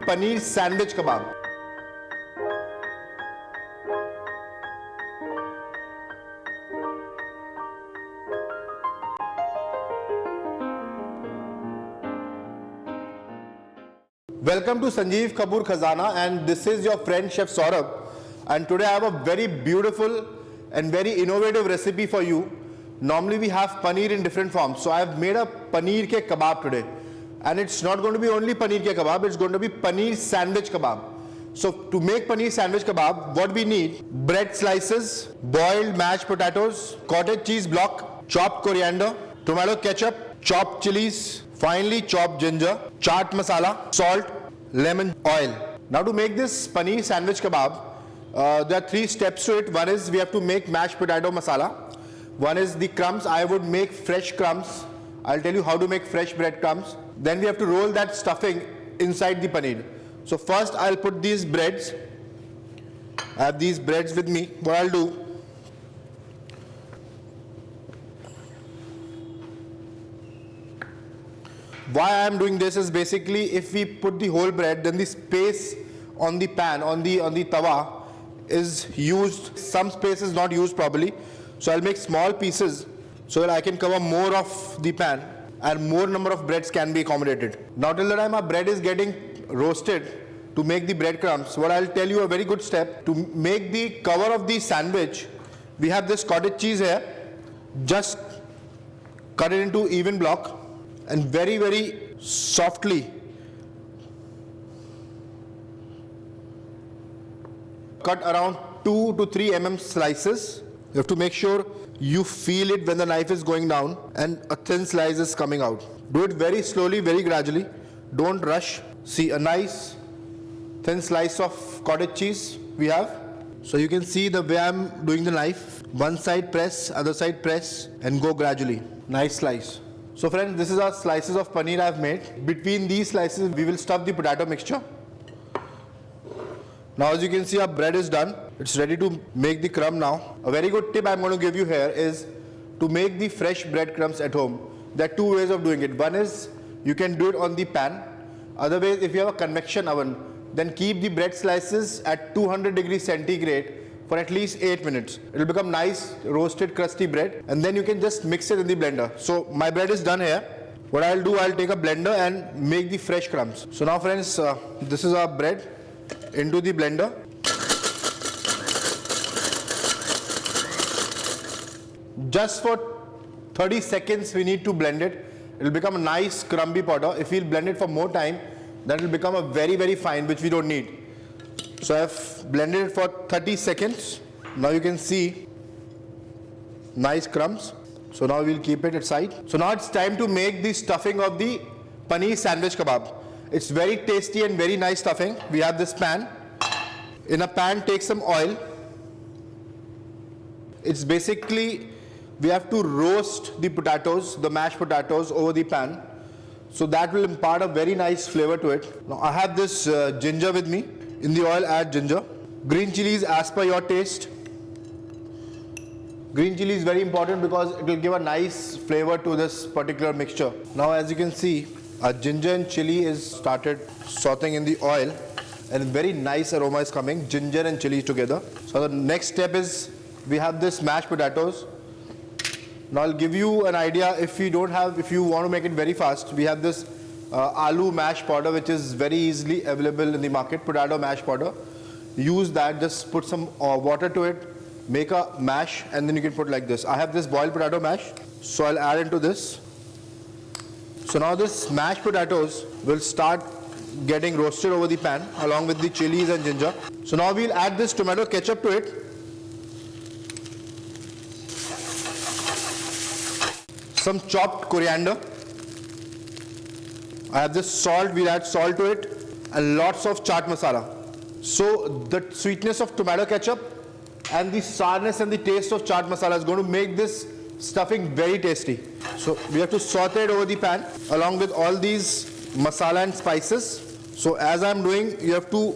paneer sandwich kebab. Welcome to Sanjeev Kapoor Khazana, and this is your friend Chef Saurabh, and today I have a very beautiful and very innovative recipe for you. Normally we have paneer in different forms, so I have made a paneer ke kebab today, and it's not going to be only paneer ke kebab, it's going to be paneer sandwich kebab. So to make paneer sandwich kebab, what we need: bread slices, boiled mashed potatoes, cottage cheese block, chopped coriander, tomato ketchup, chopped chilies, finely chopped ginger, chaat masala, salt, lemon, oil. Now to make this paneer sandwich kebab, there are 3 steps to it. One is we have to make mashed potato masala. One is the crumbs. I would make fresh crumbs. I'll tell you how to make fresh bread crumbs. Then we have to roll that stuffing inside the paneer. So first I'll put these breads. I have these breads with me. What I'll do, why I am doing this is basically if we put the whole bread, then the space on the pan, on the tawa is used. Some space is not used properly. So I'll make small pieces so that I can cover more of the pan and more number of breads can be accommodated. Now till the time our bread is getting roasted to make the breadcrumbs, what I'll tell you a very good step to make the cover of the sandwich. We have this cottage cheese here. Just cut it into even block and very, very softly cut around 2 to 3 mm slices. You have to make sure you feel it when the knife is going down and a thin slice is coming out. Do it very slowly, very gradually. Don't rush. See, a nice thin slice of cottage cheese we have. So you can see the way I'm doing the knife. One side press, other side press, and go gradually. Nice slice. So friends, this is our slices of paneer I've made. Between these slices, we will stuff the potato mixture. Now as you can see, our bread is done. It's ready to make the crumb now. A very good tip I'm going to give you here is to make the fresh breadcrumbs at home. There are 2 ways of doing it. One is you can do it on the pan. Other way, if you have a convection oven, then keep the bread slices at 200 degrees centigrade for at least 8 minutes. It will become nice roasted crusty bread, and then you can just mix it in the blender. So my bread is done here. What I'll do, I'll take a blender and make the fresh crumbs. So now friends, this is our bread into the blender. Just for 30 seconds we need to blend it. It will become a nice crumbly powder. If we'll blend it for more time, then it will become a very, very fine, which we don't need. So I've blended it for 30 seconds. Now you can see nice crumbs. So now we'll keep it aside. So now it's time to make the stuffing of the paneer sandwich kebab. It's very tasty and very nice stuffing. We have this pan. In a pan, take some oil. It's basically, we have to roast the potatoes, the mashed potatoes over the pan. So that will impart a very nice flavor to it. Now I have this ginger with me. In the oil, add ginger. Green chilies as per your taste. Green chili is very important because it will give a nice flavor to this particular mixture. Now as you can see, our ginger and chili is started sauteing in the oil, and very nice aroma is coming, ginger and chili together. So the next step is we have this mashed potatoes. Now I'll give you an idea. If you want to make it very fast, we have this aloo mash powder, which is very easily available in the market, potato mash powder. Use that, just put some water to it, make a mash, and then you can put like this. I have this boiled potato mash, so I'll add into this. So now this mashed potatoes will start getting roasted over the pan along with the chilies and ginger. So now we'll add this tomato ketchup to it. Some chopped coriander. I have this salt, we'll add salt to it, and lots of chaat masala. So the sweetness of tomato ketchup and the sourness and the taste of chaat masala is going to make this stuffing very tasty. So we have to saute it over the pan along with all these masala and spices. So as I'm doing, you have to,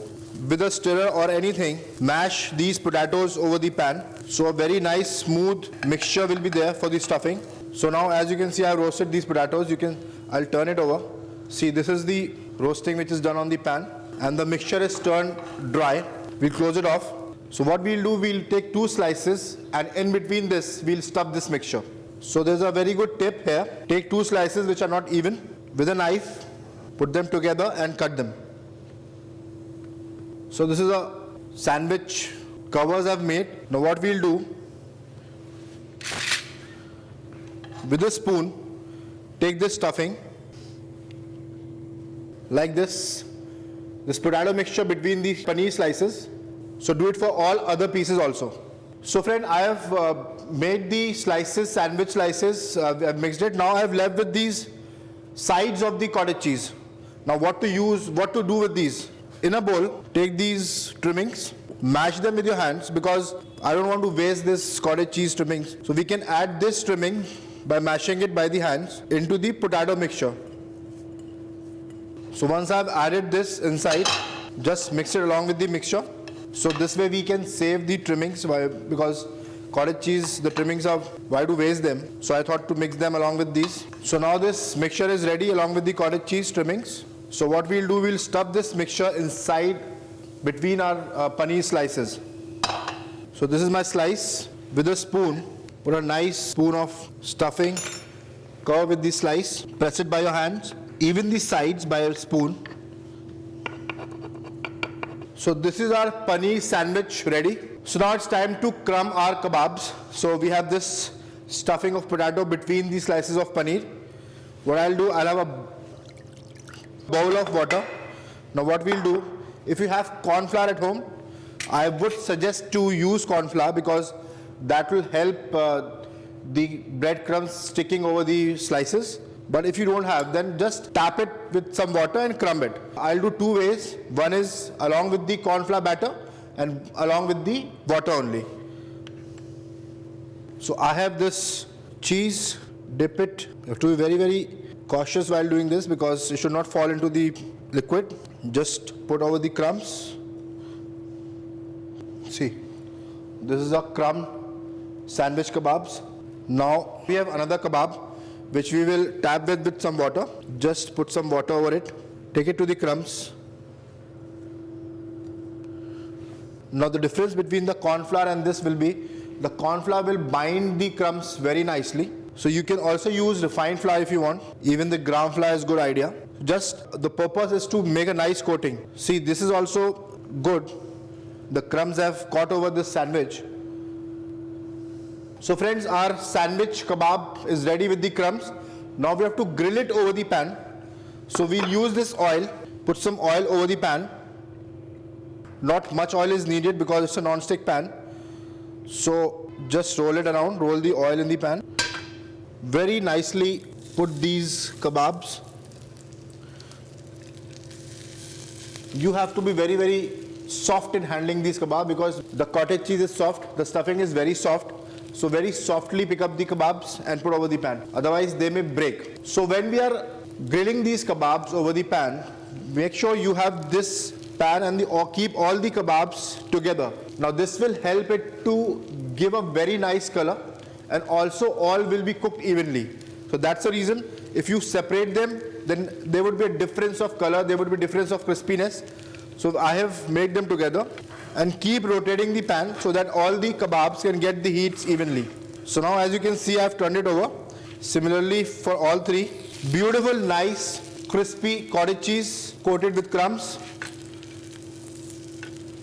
with a stirrer or anything, mash these potatoes over the pan. So a very nice smooth mixture will be there for the stuffing. So now as you can see, I've roasted these potatoes. I'll turn it over. See, this is the roasting which is done on the pan. and the mixture is turned dry, we'll close it off. So what we'll do, we'll take 2 slices and in between this, we'll stuff this mixture. So there's a very good tip here. Take 2 slices which are not even. With a knife, put them together and cut them. So this is a sandwich covers I've made. Now what we'll do, with a spoon, take this stuffing like this potato mixture between the paneer slices. So do it for all other pieces also. So friend, I have made the slices, sandwich slices, I've mixed it. Now I have left with these sides of the cottage cheese. Now what to do with these? In a bowl, take these trimmings, mash them with your hands because I don't want to waste this cottage cheese trimmings. So we can add this trimming by mashing it by the hands into the potato mixture. So once I've added this inside, just mix it along with the mixture. So this way we can save the trimmings because cottage cheese, the trimmings are, why to waste them? So I thought to mix them along with these. So now this mixture is ready along with the cottage cheese trimmings. So what we'll do, we'll stuff this mixture inside between our paneer slices. So this is my slice. With a spoon, put a nice spoon of stuffing, cover with the slice, press it by your hands, even the sides by a spoon. So this is our paneer sandwich ready. So now it's time to crumb our kebabs. So we have this stuffing of potato between the slices of paneer. What I'll do, I'll have a bowl of water. Now what we'll do, if you have corn flour at home, I would suggest to use corn flour because that will help the breadcrumbs sticking over the slices. But if you don't have, then just tap it with some water and crumb it. I'll do 2 ways. One is along with the corn flour batter and along with the water only. So I have this cheese, dip it. You have to be very, very cautious while doing this because it should not fall into the liquid. Just put over the crumbs. See, this is a crumb sandwich kebabs. Now we have another kebab which we will tap with some water. Just put some water over it. Take it to the crumbs. Now the difference between the corn flour and this will be, the corn flour will bind the crumbs very nicely. So you can also use refined flour if you want. Even the gram flour is a good idea. Just the purpose is to make a nice coating. See, this is also good. The crumbs have caught over this sandwich. So friends, our sandwich kebab is ready with the crumbs. Now we have to grill it over the pan. So we'll use this oil, put some oil over the pan. Not much oil is needed because it's a non-stick pan. So just roll it around, roll the oil in the pan. Very nicely put these kebabs. You have to be very, very soft in handling these kebabs because the cottage cheese is soft, the stuffing is very soft. So very softly pick up the kebabs and put over the pan. Otherwise they may break. So when we are grilling these kebabs over the pan, make sure you have this pan and keep all the kebabs together. Now this will help it to give a very nice color and also all will be cooked evenly. So that's the reason if you separate them, then there would be a difference of color, there would be a difference of crispiness. So I have made them together. And keep rotating the pan so that all the kebabs can get the heats evenly. So now as you can see, I have turned it over. Similarly for all 3. Beautiful, nice, crispy cottage cheese coated with crumbs.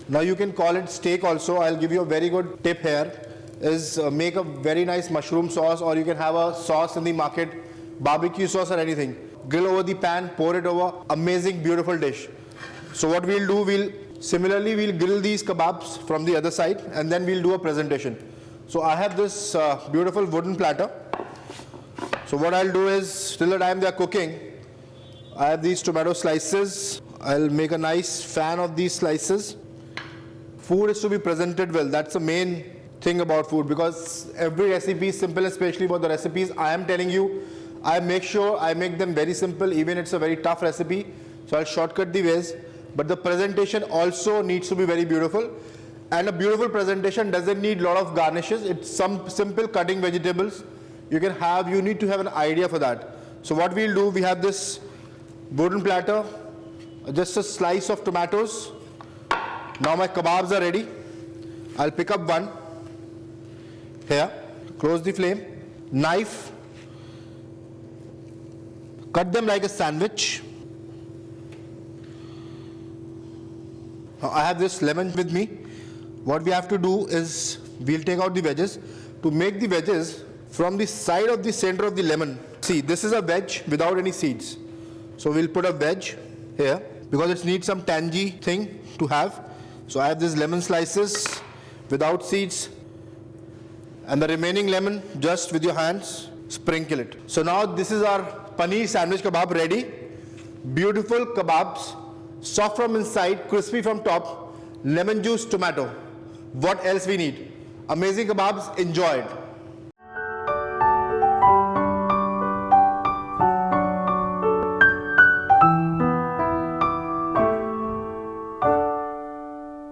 Now you can call it steak also. I'll give you a very good tip here. Is make a very nice mushroom sauce, or you can have a sauce in the market, barbecue sauce or anything. Grill over the pan, pour it over. Amazing, beautiful dish. So what we'll do, similarly, we'll grill these kebabs from the other side and then we'll do a presentation. So I have this beautiful wooden platter. So what I'll do is, till the time they're cooking, I have these tomato slices. I'll make a nice fan of these slices. Food is to be presented well. That's the main thing about food because every recipe is simple, especially about the recipes I am telling you. I make sure I make them very simple, even it's a very tough recipe. So I'll shortcut the ways. But the presentation also needs to be very beautiful. And a beautiful presentation doesn't need a lot of garnishes. It's some simple cutting vegetables. You need to have an idea for that. So what we'll do, we have this wooden platter. just a slice of tomatoes. Now my kebabs are ready. I'll pick up one. Here, close the flame. Knife. Cut them like a sandwich. Now I have this lemon with me. What we have to do is we'll take out the wedges. To make the wedges from the side of the center of the lemon. See, this is a wedge without any seeds. So we'll put a wedge here because it needs some tangy thing to have. So I have these lemon slices without seeds, and the remaining lemon just with your hands sprinkle it. So now this is our paneer sandwich kebab ready. Beautiful kebabs, soft from inside, crispy from top, lemon juice, tomato. What else we need? Amazing kebabs, enjoy it.